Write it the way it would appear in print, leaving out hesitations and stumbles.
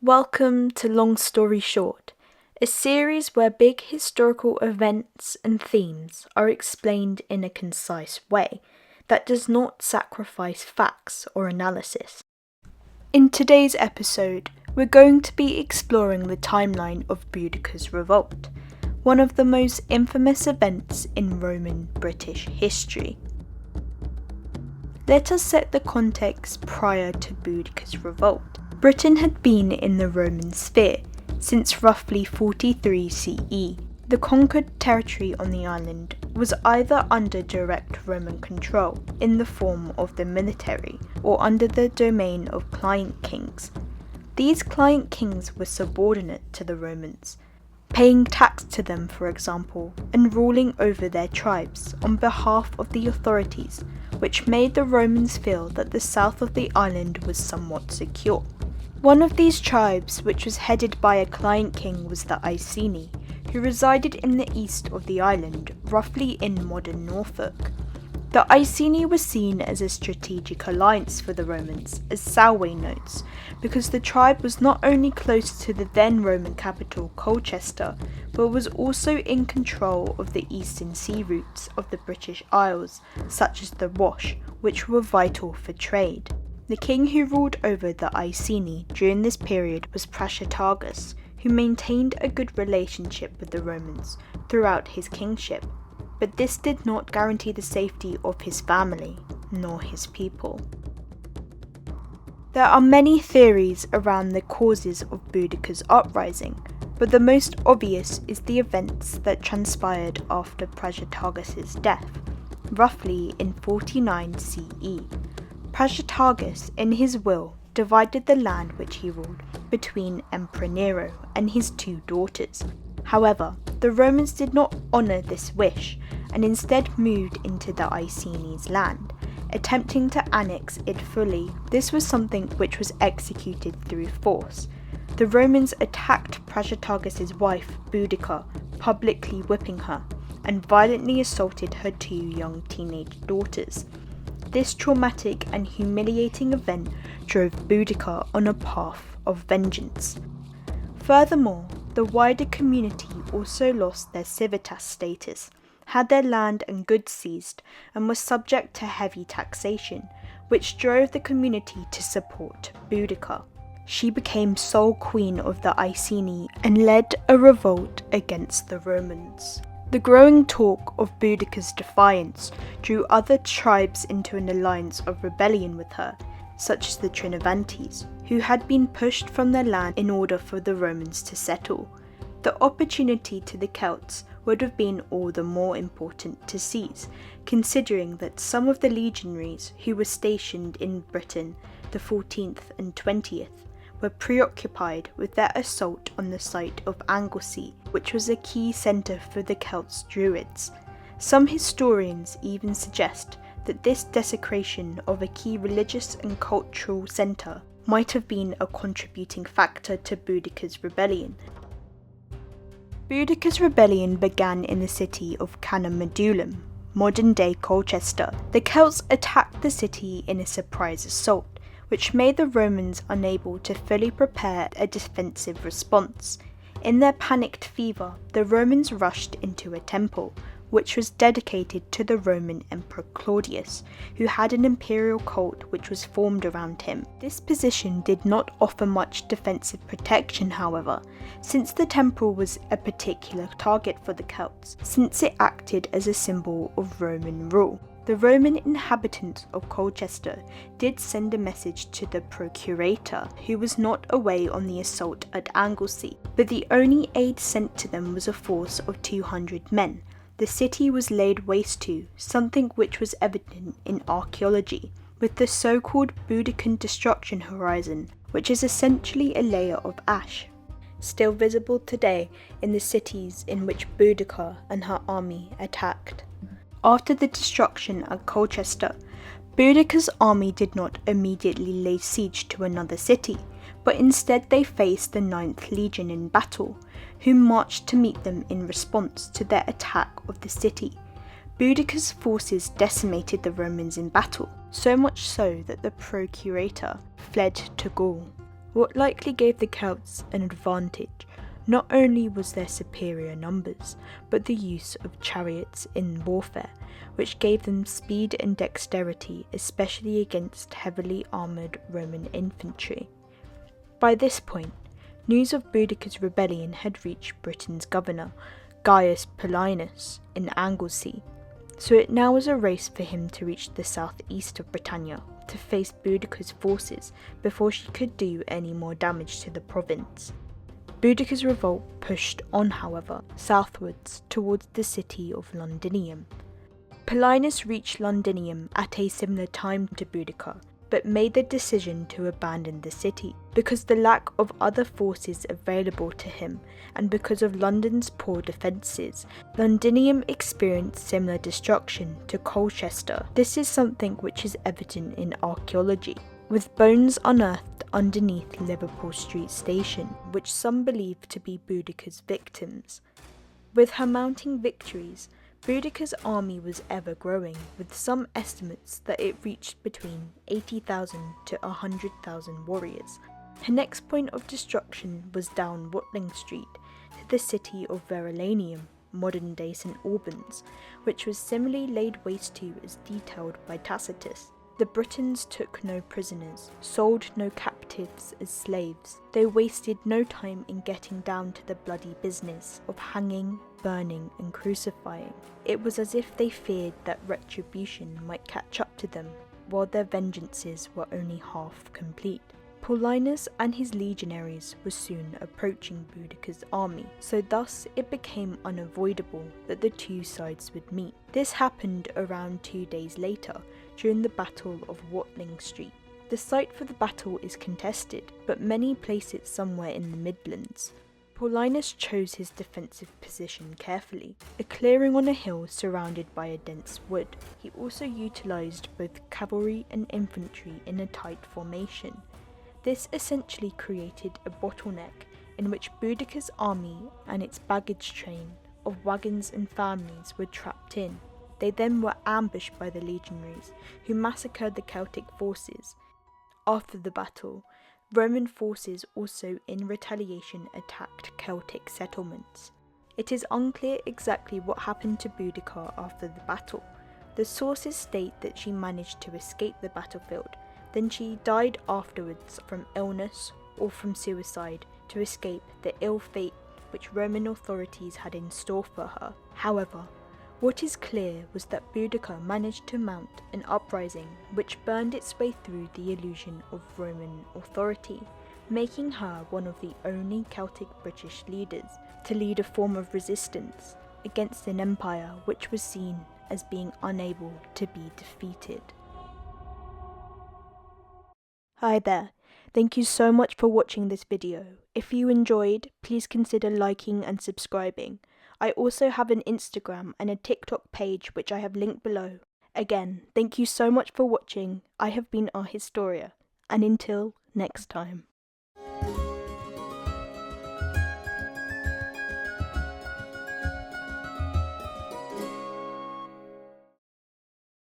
Welcome to Long Story Short, a series where big historical events and themes are explained in a concise way that does not sacrifice facts or analysis. In today's episode, we're going to be exploring the timeline of Boudicca's Revolt, one of the most infamous events in Roman British history. Let us set the context prior to Boudicca's Revolt. Britain had been in the Roman sphere since roughly 43 CE. The conquered territory on the island was either under direct Roman control in the form of the military or under the domain of client kings. These client kings were subordinate to the Romans, paying tax to them, for example, and ruling over their tribes on behalf of the authorities, which made the Romans feel that the south of the island was somewhat secure. One of these tribes, which was headed by a client king, was the Iceni, who resided in the east of the island, roughly in modern Norfolk. The Iceni were seen as a strategic alliance for the Romans, as Salway notes, because the tribe was not only close to the then Roman capital Colchester, but was also in control of the eastern sea routes of the British Isles, such as the Wash, which were vital for trade. The king who ruled over the Iceni during this period was Prasutagus, who maintained a good relationship with the Romans throughout his kingship, but this did not guarantee the safety of his family, nor his people. There are many theories around the causes of Boudicca's uprising, but the most obvious is the events that transpired after Prasutagus's death, roughly in 49 CE. Prasutagus, in his will, divided the land which he ruled between Emperor Nero and his two daughters. However, the Romans did not honour this wish and instead moved into the Iceni's land, attempting to annex it fully. This was something which was executed through force. The Romans attacked Prasutagus's wife, Boudicca, publicly whipping her, and violently assaulted her two young teenage daughters. This traumatic and humiliating event drove Boudicca on a path of vengeance. Furthermore, the wider community also lost their civitas status, had their land and goods seized, and were subject to heavy taxation, which drove the community to support Boudicca. She became sole queen of the Iceni and led a revolt against the Romans. The growing talk of Boudicca's defiance drew other tribes into an alliance of rebellion with her, such as the Trinovantes, who had been pushed from their land in order for the Romans to settle. The opportunity to the Celts would have been all the more important to seize, considering that some of the legionaries who were stationed in Britain, the 14th and 20th, were preoccupied with their assault on the site of Anglesey, which was a key centre for the Celts Druids. Some historians even suggest that this desecration of a key religious and cultural centre might have been a contributing factor to Boudicca's rebellion. Boudicca's rebellion began in the city of Canamedulum, modern-day Colchester. The Celts attacked the city in a surprise assault, which made the Romans unable to fully prepare a defensive response. In their panicked fever, the Romans rushed into a temple, which was dedicated to the Roman Emperor Claudius, who had an imperial cult which was formed around him. This position did not offer much defensive protection, however, since the temple was a particular target for the Celts, since it acted as a symbol of Roman rule. The Roman inhabitants of Colchester did send a message to the procurator, who was not away on the assault at Anglesey, but the only aid sent to them was a force of 200 men. The city was laid waste to, something which was evident in archaeology, with the so-called Boudican destruction horizon, which is essentially a layer of ash, still visible today in the cities in which Boudicca and her army attacked. After the destruction at Colchester, Boudicca's army did not immediately lay siege to another city, but instead they faced the 9th Legion in battle, who marched to meet them in response to their attack of the city. Boudicca's forces decimated the Romans in battle, so much so that the procurator fled to Gaul. What likely gave the Celts an advantage not only was their superior numbers, but the use of chariots in warfare, which gave them speed and dexterity, especially against heavily armoured Roman infantry. By this point, news of Boudicca's rebellion had reached Britain's governor, Gaius Paulinus, in Anglesey, so it now was a race for him to reach the southeast of Britannia to face Boudicca's forces before she could do any more damage to the province. Boudicca's revolt pushed on, however, southwards towards the city of Londinium. Paulinus reached Londinium at a similar time to Boudicca, but made the decision to abandon the city because the lack of other forces available to him and because of London's poor defences. Londinium experienced similar destruction to Colchester. This is something which is evident in archaeology, with bones unearthed underneath Liverpool Street Station, which some believe to be Boudicca's victims. With her mounting victories, Boudicca's army was ever growing, with some estimates that it reached between 80,000 to 100,000 warriors. Her next point of destruction was down Watling Street to the city of Verulamium, modern-day St Albans, which was similarly laid waste to as detailed by Tacitus. The Britons took no prisoners, sold no captives as slaves. They wasted no time in getting down to the bloody business of hanging, burning and crucifying. It was as if they feared that retribution might catch up to them, while their vengeances were only half complete. Paulinus and his legionaries were soon approaching Boudicca's army, so thus it became unavoidable that the two sides would meet. This happened around 2 days later, during the Battle of Watling Street. The site for the battle is contested, but many place it somewhere in the Midlands. Paulinus chose his defensive position carefully, a clearing on a hill surrounded by a dense wood. He also utilised both cavalry and infantry in a tight formation. This essentially created a bottleneck in which Boudicca's army and its baggage train of wagons and families were trapped in. They then were ambushed by the legionaries, who massacred the Celtic forces. After the battle, Roman forces also in retaliation attacked Celtic settlements. It is unclear exactly what happened to Boudicca after the battle. The sources state that she managed to escape the battlefield, then she died afterwards from illness or from suicide to escape the ill fate which Roman authorities had in store for her. However, what is clear was that Boudicca managed to mount an uprising which burned its way through the illusion of Roman authority, making her one of the only Celtic British leaders to lead a form of resistance against an empire which was seen as being unable to be defeated. Hi there, thank you so much for watching this video. If you enjoyed, please consider liking and subscribing. I also have an Instagram and a TikTok page which I have linked below. Again, thank you so much for watching. I have been Our Historia, and until next time.